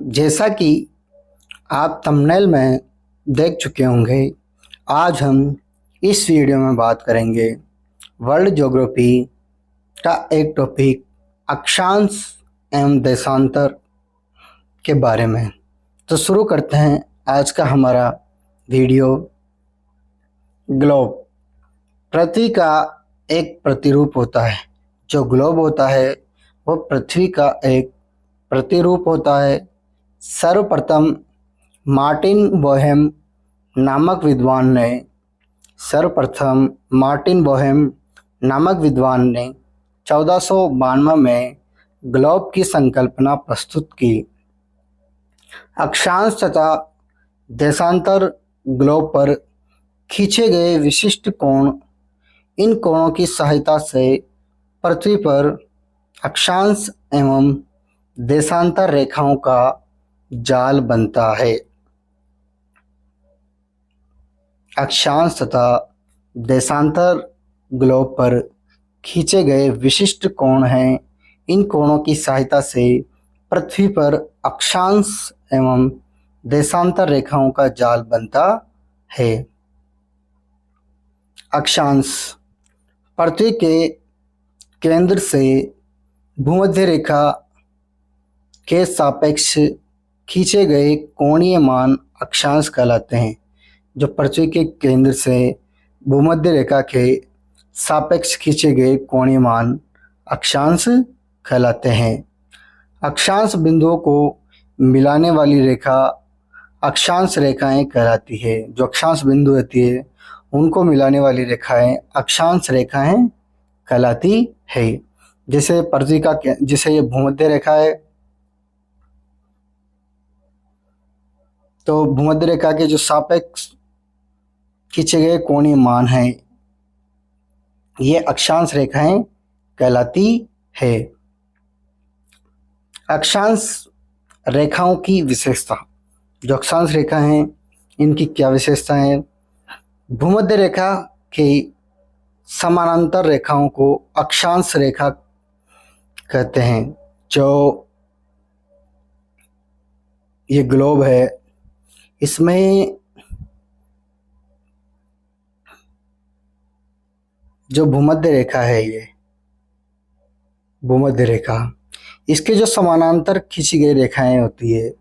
जैसा कि आप थंबनेल में देख चुके होंगे, आज हम इस वीडियो में बात करेंगे वर्ल्ड ज्योग्राफी का एक टॉपिक अक्षांश एवं देशांतर के बारे में। तो शुरू करते हैं आज का हमारा वीडियो। ग्लोब पृथ्वी का एक प्रतिरूप होता है। जो ग्लोब होता है वो पृथ्वी का एक प्रतिरूप होता है। सर्वप्रथम मार्टिन बोहेम नामक विद्वान ने 1492 में ग्लोब की संकल्पना प्रस्तुत की। अक्षांश तथा देशांतर ग्लोब पर खींचे गए विशिष्ट कोण, इन कोणों की सहायता से पृथ्वी पर अक्षांश एवं देशांतर रेखाओं का जाल बनता है। अक्षांश तथा देशांतर ग्लोब पर खींचे गए विशिष्ट कोण हैं। इन कोणों की सहायता से पृथ्वी पर अक्षांश एवं देशांतर रेखाओं का जाल बनता है। अक्षांश पृथ्वी के केंद्र से भूमध्य रेखा के सापेक्ष खींचे गए कोणीय मान अक्षांश कहलाते हैं। जो पृथ्वी के केंद्र से भूमध्य रेखा के सापेक्ष खींचे गए कोणीय मान अक्षांश कहलाते हैं। अक्षांश बिंदुओं को मिलाने वाली रेखा अक्षांश रेखाएं कहलाती है। जो अक्षांश बिंदु होती है उनको मिलाने वाली रेखाएं अक्षांश रेखाएं कहलाती है। जैसे पृथ्वी का जैसे ये भूमध्य रेखा है, तो भूमध्य रेखा के जो सापेक्ष खींचे गए कोणीय मान हैं ये अक्षांश रेखाएं कहलाती है। अक्षांश रेखाओं की विशेषता। जो अक्षांश रेखा हैं इनकी क्या विशेषता है? भूमध्य रेखा के समानांतर रेखाओं को अक्षांश रेखा कहते हैं। जो ये ग्लोब है इसमें जो भूमध्य रेखा है, ये भूमध्य रेखा, इसके जो समानांतर खींची गई रेखाएं होती है,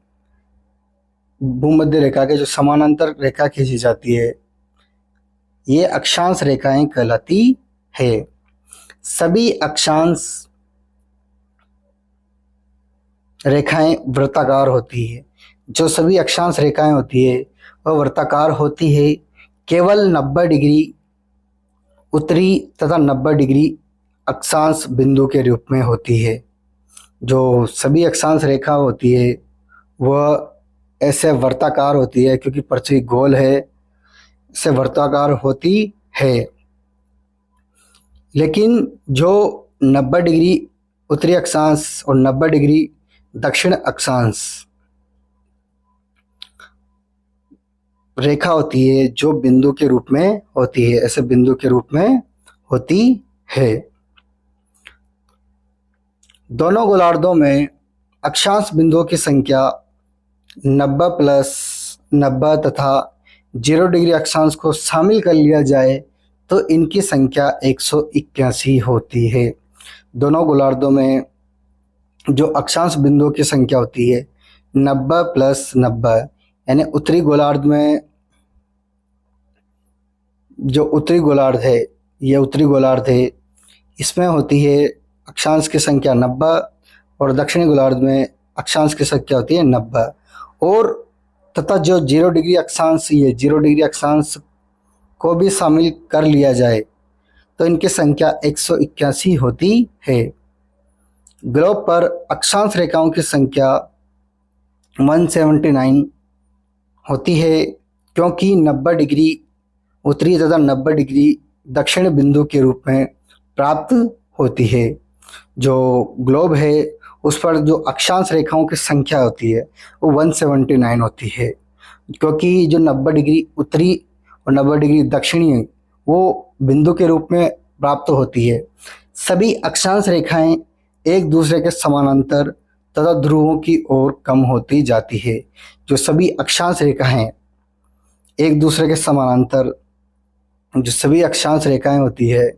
भूमध्य रेखा के जो समानांतर रेखा खींची जाती है ये अक्षांश रेखाएं कहलाती है। सभी अक्षांश रेखाएं वृत्ताकार होती है। जो सभी अक्षांश रेखाएं होती है वह वृत्ताकार होती है। केवल 90 डिग्री उत्तरी तथा 90 डिग्री अक्षांश बिंदु के रूप में होती है। जो सभी अक्षांश रेखा होती है वह ऐसे वृत्ताकार होती है, क्योंकि पृथ्वी गोल है, से वृत्ताकार होती है। लेकिन जो 90 डिग्री उत्तरी अक्षांश और 90 डिग्री दक्षिण अक्षांश रेखा होती है जो बिंदु के रूप में होती है, ऐसे बिंदु के रूप में होती है। दोनों गोलार्धों में अक्षांश बिंदुओं की संख्या 90 प्लस 90 तथा 0 डिग्री अक्षांश को शामिल कर लिया जाए तो इनकी संख्या 181 होती है। दोनों गोलार्धों में जो अक्षांश बिंदुओं की संख्या होती है 90 प्लस 90, यानी उत्तरी गोलार्ध में जो उत्तरी गोलार्ध है, ये उत्तरी गोलार्ध है, इसमें होती है अक्षांश की संख्या 90 और दक्षिणी गोलार्ध में अक्षांश की संख्या होती है 90। और तथा जो 0 डिग्री अक्षांश, ये 0 डिग्री अक्षांश को भी शामिल कर लिया जाए तो इनकी संख्या 181 होती है। ग्लोब पर अक्षांश रेखाओं की संख्या 179 होती है, क्योंकि 90 डिग्री उत्तरी तथा 90 डिग्री दक्षिण बिंदु के रूप में प्राप्त होती है। जो ग्लोब है उस पर जो अक्षांश रेखाओं की संख्या होती है वो 179 होती है, क्योंकि जो 90 डिग्री उत्तरी और 90 डिग्री दक्षिणी वो बिंदु के रूप में प्राप्त होती है। सभी अक्षांश रेखाएं एक दूसरे के समानांतर तथा ध्रुवों की ओर कम होती जाती है। जो सभी अक्षांश रेखा हैं एक दूसरे के समानांतर, जो सभी अक्षांश रेखाएं होती है,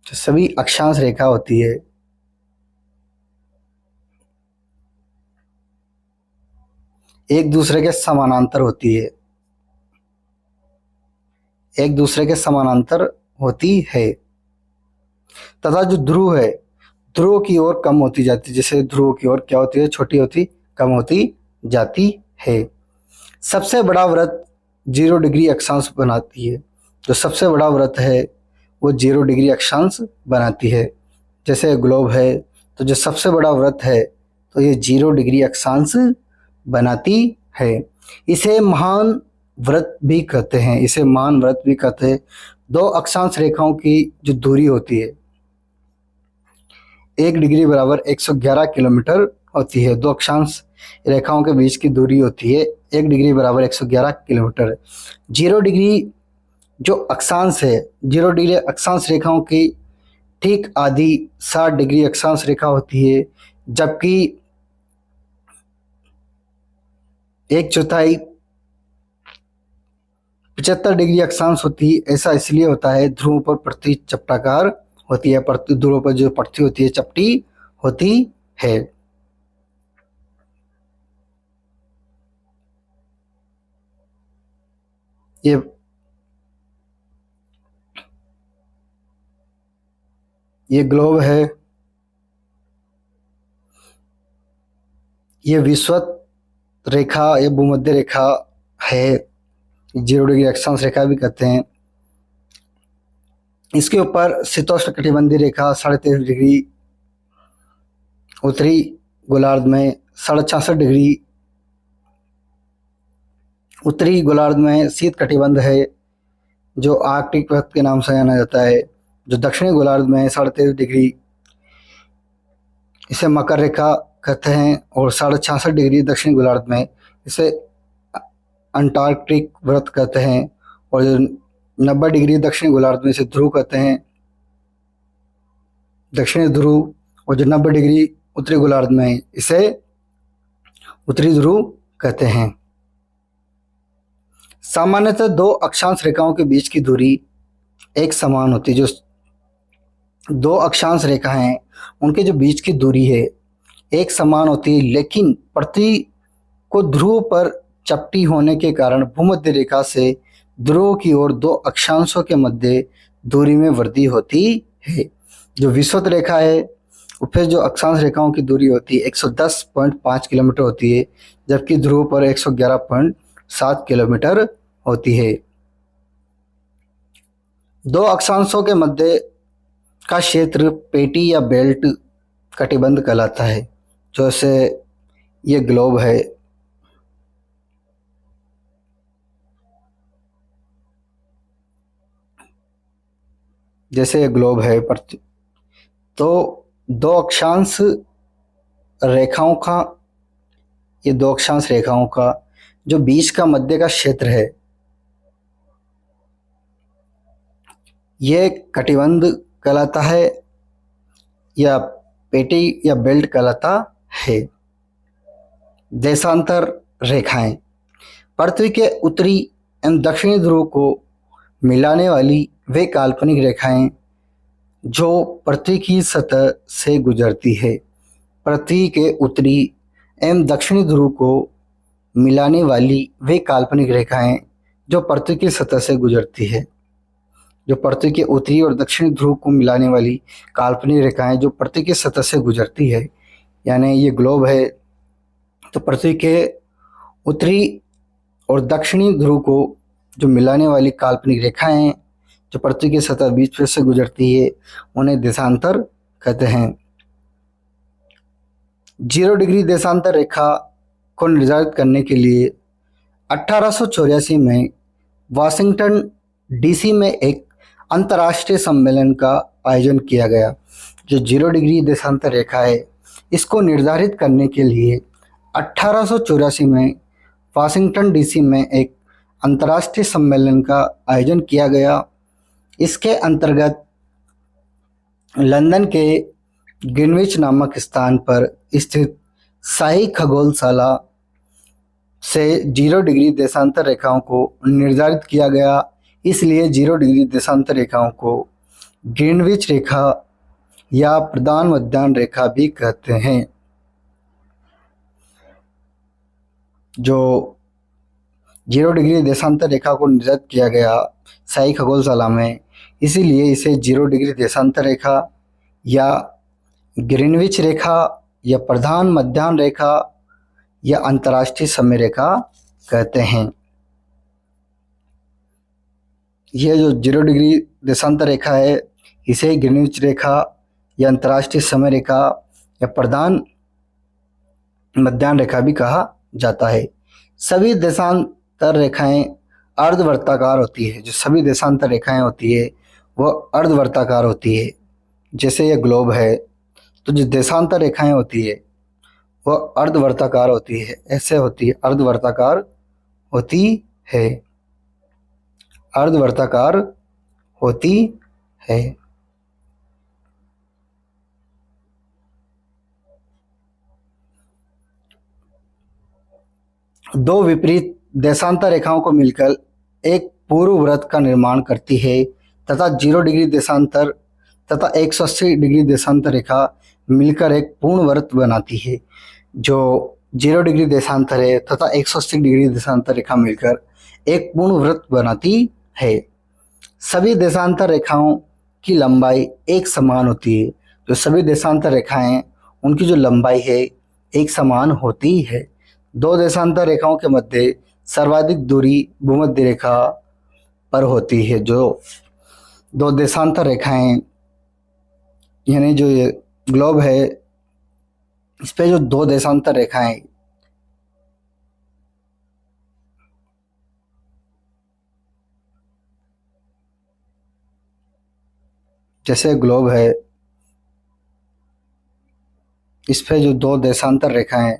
जो सभी अक्षांश रेखा होती है एक दूसरे के समानांतर होती है, एक दूसरे के समानांतर होती है तथा जो ध्रुव है ध्रुव की ओर कम होती जाती है। जैसे ध्रुव की ओर क्या होती है, छोटी होती, कम होती जाती है। सबसे बड़ा वृत्त 0 डिग्री अक्षांश बनाती है। जो सबसे बड़ा वृत्त है वो 0 डिग्री अक्षांश बनाती है। जैसे ग्लोब है तो जो सबसे बड़ा वृत्त है तो ये 0 डिग्री अक्षांश बनाती है। इसे महान वृत्त भी कहते हैं, इसे महान वृत्त भी कहते हैं। दो अक्षांश रेखाओं की जो दूरी होती है 1 डिग्री बराबर 111 किलोमीटर होती है। दो अक्षांश रेखाओं के बीच की दूरी होती है 1 डिग्री बराबर 111 किलोमीटर। 0 डिग्री जो अक्षांश है, 0 डिग्री अक्षांश रेखाओं की ठीक आधी 60 डिग्री अक्षांश रेखा होती है, जबकि 1/4 75 डिग्री अक्षांश होती है। ऐसा इसलिए होता है ध्रुवों पर पृथ्वी चपटाकार होती है, ध्रुवों पर जो पृथ्वी होती है चपटी होती है। ये ग्लोब है, ये विषुवत रेखा, ये भूमध्य रेखा है, 0 डिग्री अक्षांश रेखा भी कहते हैं। इसके ऊपर शीतोष्ण कटिबंधीय रेखा 23.5 डिग्री उत्तरी गोलार्ध में, 66.5 डिग्री उत्तरी गोलार्ध में शीत कटिबंध है जो आर्कटिक वृत्त के नाम से जाना जाता है। जो दक्षिणी गोलार्ध में 23.5 डिग्री इसे मकर रेखा कहते हैं, और 66.5 डिग्री दक्षिणी गोलार्ध में इसे अंटार्कटिक वृत्त कहते हैं, और जो 90 डिग्री दक्षिणी गोलार्ध में इसे ध्रुव कहते हैं, दक्षिणी ध्रुव। और जो 90 डिग्री उत्तरी गोलार्ध में इसे उत्तरी ध्रुव कहते हैं। सामान्यतः दो अक्षांश रेखाओं के बीच की दूरी एक समान होती है। जो दो अक्षांश रेखा हैं उनके जो बीच की दूरी है एक समान होती है, लेकिन पृथ्वी को ध्रुव पर चपटी होने के कारण भूमध्य रेखा से ध्रुव की ओर दो अक्षांशों के मध्य दूरी में वृद्धि होती है। जो विषुवत रेखा है फिर जो अक्षांश रेखाओं की दूरी होती है 110.5 किलोमीटर होती है, जबकि ध्रुव पर 111.7 किलोमीटर होती है। दो अक्षांशों के मध्य का क्षेत्र पेटी या बेल्ट कटिबंध कहलाता है। जैसे ये ग्लोब है, जैसे ये ग्लोब है तो दो अक्षांश रेखाओं का, ये दो अक्षांश रेखाओं का जो बीच का मध्य का क्षेत्र है ये कटिबंध कहलाता है या पेटी या बेल्ट कहलाता है। देशांतर रेखाएं पृथ्वी के उत्तरी एवं दक्षिणी ध्रुव को मिलाने वाली वे काल्पनिक रेखाएं जो पृथ्वी की सतह से गुजरती है। पृथ्वी के उत्तरी एवं दक्षिणी ध्रुव को मिलाने वाली वे काल्पनिक रेखाएं जो पृथ्वी की सतह से गुजरती है। जो पृथ्वी के उत्तरी और दक्षिणी ध्रुव को मिलाने वाली काल्पनिक रेखाएं जो पृथ्वी की सतह से गुजरती है, यानी ये ग्लोब है तो पृथ्वी के उत्तरी और दक्षिणी ध्रुव को जो मिलाने वाली काल्पनिक रेखाएं जो पृथ्वी की सतह बीच से गुजरती है उन्हें देशांतर कहते हैं। 0 डिग्री देशांतर रेखा को निर्धारित करने के लिए 1884 में वाशिंगटन डीसी में एक अंतर्राष्ट्रीय सम्मेलन का आयोजन किया गया। जो 0 डिग्री देशांतर रेखा है इसको निर्धारित करने के लिए 1884 में वाशिंगटन डीसी में एक अंतर्राष्ट्रीय सम्मेलन का आयोजन किया गया। इसके अंतर्गत लंदन के ग्रीनविच नामक स्थान पर स्थित शाही खगोलशाला से 0 डिग्री देशांतर रेखाओं को निर्धारित किया गया। इसलिए 0 डिग्री देशांतर रेखाओं को ग्रीनविच रेखा या प्रधान मध्याह्न रेखा भी कहते हैं। जो 0 डिग्री देशांतर रेखा को निर्धारित किया गया शाही खगोलशाला में, इसीलिए इसे 0 डिग्री देशांतर रेखा या ग्रीनविच रेखा या प्रधान मध्याह्न रेखा या अंतर्राष्ट्रीय समय रेखा कहते हैं। यह जो 0 डिग्री देशांतर रेखा है इसे ग्रीनविच रेखा या अंतर्राष्ट्रीय समय रेखा या प्रधान मध्याह्न रेखा भी कहा जाता है। सभी देशांतर रेखाएं अर्धवर्ताकार होती है। जो सभी देशांतर रेखाएं होती है वह अर्धवर्ताकार होती है। जैसे यह ग्लोब है तो जो देशांतर रेखाएं होती है वह अर्धवर्ताकार होती है, ऐसे होती है, अर्धवर्ताकार होती है, अर्धवर्ताकार होती है। दो विपरीत देशांतर रेखाओं को मिलकर एक पूर्व वृत्त का निर्माण करती है तथा 0 डिग्री देशांतर तथा 180 डिग्री देशांतर रेखा मिलकर एक पूर्ण वृत्त बनाती है। जो 0 डिग्री देशांतर है तथा 180 डिग्री देशांतर रेखा मिलकर एक पूर्ण वृत्त बनाती है। सभी देशांतर रेखाओं की लंबाई एक समान होती है। जो सभी देशांतर रेखाएं उनकी जो लंबाई है एक समान होती है। दो देशांतर रेखाओं के मध्य सर्वाधिक दूरी भूमध्य रेखा पर होती है। जो दो देशांतर रेखाएं यानी जो ये ग्लोब है इस पे जो दो देशांतर रेखाएं जैसे ग्लोब है इस पे जो दो देशांतर रेखाएं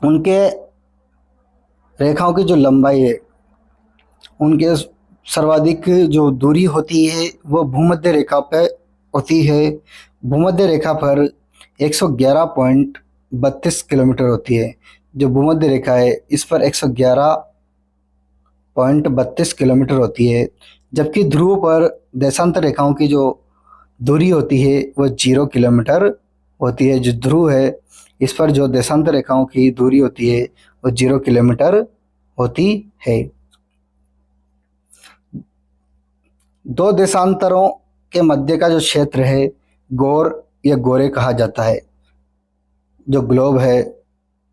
उनके रेखाओं की जो लंबाई है उनके सर्वाधिक जो दूरी होती है वह भूमध्य रेखा पे होती है। भूमध्य रेखा पर 111.32 किलोमीटर होती है। जो भूमध्य रेखा है इस पर 111.32 किलोमीटर होती है। जबकि ध्रुव पर देशांतर रेखाओं की जो दूरी होती है वह 0 किलोमीटर होती है। जो ध्रुव है इस पर जो देशांतर रेखाओं की दूरी होती है वह 0 किलोमीटर होती है। दो देशांतरों के मध्य का जो क्षेत्र है गोर या गोरे कहा जाता है। जो ग्लोब है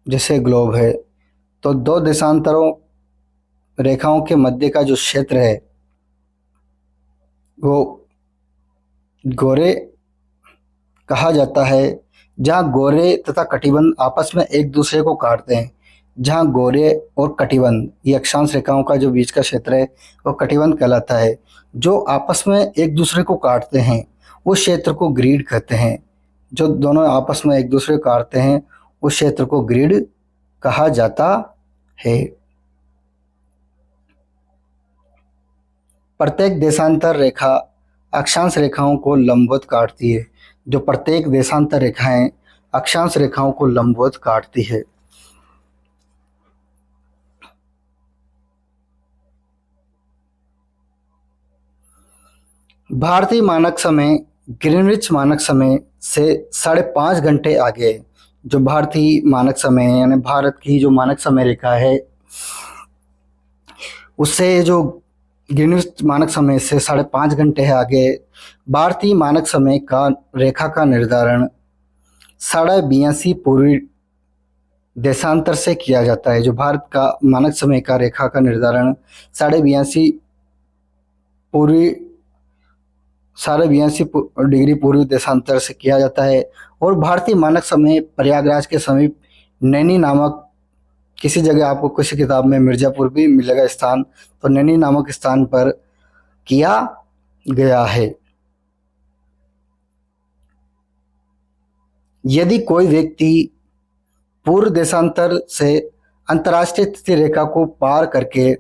जैसे ग्लोब है तो दो देशांतरों रेखाओं के मध्य का जो क्षेत्र है वो गोरे कहा जाता है। जहाँ गोरे तथा कटिबंध आपस में एक दूसरे को काटते हैं। जहाँ गोरे और कटिबंध ये अक्षांश रेखाओं का जो बीच का क्षेत्र है वो कटिबंध कहलाता है। जो आपस में एक दूसरे को काटते हैं उस क्षेत्र को ग्रिड कहते हैं। जो दोनों आपस में एक दूसरे को काटते हैं उस क्षेत्र को ग्रिड कहा जाता है। प्रत्येक देशांतर रेखा अक्षांश रेखाओं को लंबवत काटती है। जो प्रत्येक देशांतर रेखाएं अक्षांश रेखाओं को लंबवत काटती है। भारतीय मानक समय ग्रीनविच मानक समय से 5.5 घंटे आगे है। जो भारतीय मानक समय है यानी भारत की जो मानक समय रेखा है उससे जो ग्रीनविच मानक समय से 5.5 घंटे है आगे। भारतीय मानक समय का रेखा का निर्धारण 82.5 पूर्वी देशांतर से किया जाता है। जो भारत का मानक समय का रेखा का निर्धारण 82.5 पूर्वी 82.5 डिग्री पूर्वी देशांतर से किया जाता है। और भारतीय मानक समय प्रयागराज के समीप नैनी नामक किसी जगह आपको किसी किताब में मिर्जापुर भी मिलेगा स्थान, तो नैनी नामक स्थान पर किया गया है। यदि कोई व्यक्ति पूर्व देशांतर से अंतर्राष्ट्रीय तिथि रेखा को पार करके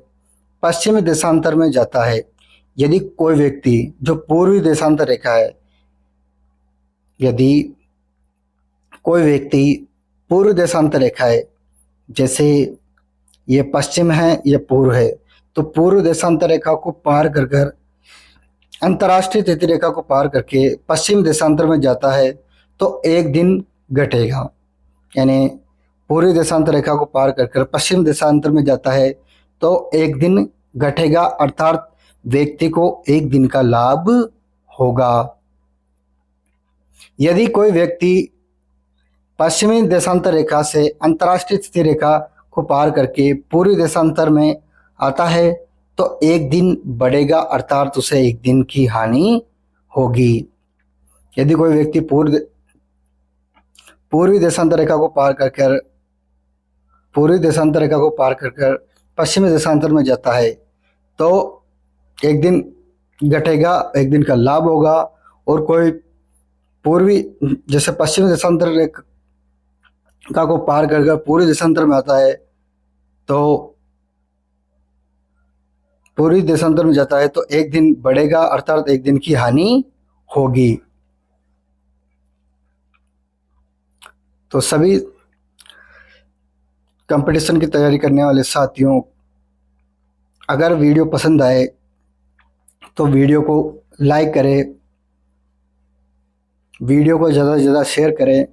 पश्चिमी देशांतर में जाता है यदि कोई व्यक्ति जो पूर्वी देशांतर रेखा है, यदि कोई व्यक्ति पूर्व देशांतर रेखा है, जैसे ये पश्चिम है, ये पूर्व है, तो पूर्व देशांतर रेखा को पार कर कर अंतर्राष्ट्रीय तिथि रेखा को पार करके पश्चिम देशांतर में जाता है तो एक दिन घटेगा। यानी पूर्वी देशांतर रेखा को पार कर कर पश्चिम देशांतर में जाता है तो एक दिन घटेगा, अर्थात व्यक्ति को एक दिन का लाभ होगा। यदि कोई व्यक्ति पश्चिमी देशांतर रेखा से अंतर्राष्ट्रीय तिथि रेखा को पार करके पूर्वी देशांतर में आता है तो एक दिन बढ़ेगा, अर्थात उसे एक दिन की हानि होगी। यदि कोई व्यक्ति पूर्वी देशांतर रेखा को पार कर पश्चिमी देशांतर में जाता है तो एक दिन घटेगा, एक दिन का लाभ होगा। और कोई पूर्वी जैसे पश्चिमी देशांतर रेखा को पार कर पूर्वी देशांतर में आता है तो पूर्वी देशांतर में जाता है तो एक दिन बढ़ेगा, अर्थात एक दिन की हानि होगी। तो सभी कंपटीशन की तैयारी करने वाले साथियों, अगर वीडियो पसंद आए तो वीडियो को लाइक करें, वीडियो को ज़्यादा से ज़्यादा शेयर करें,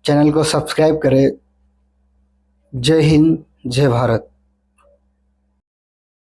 चैनल को सब्सक्राइब करें। जय हिंद, जय भारत।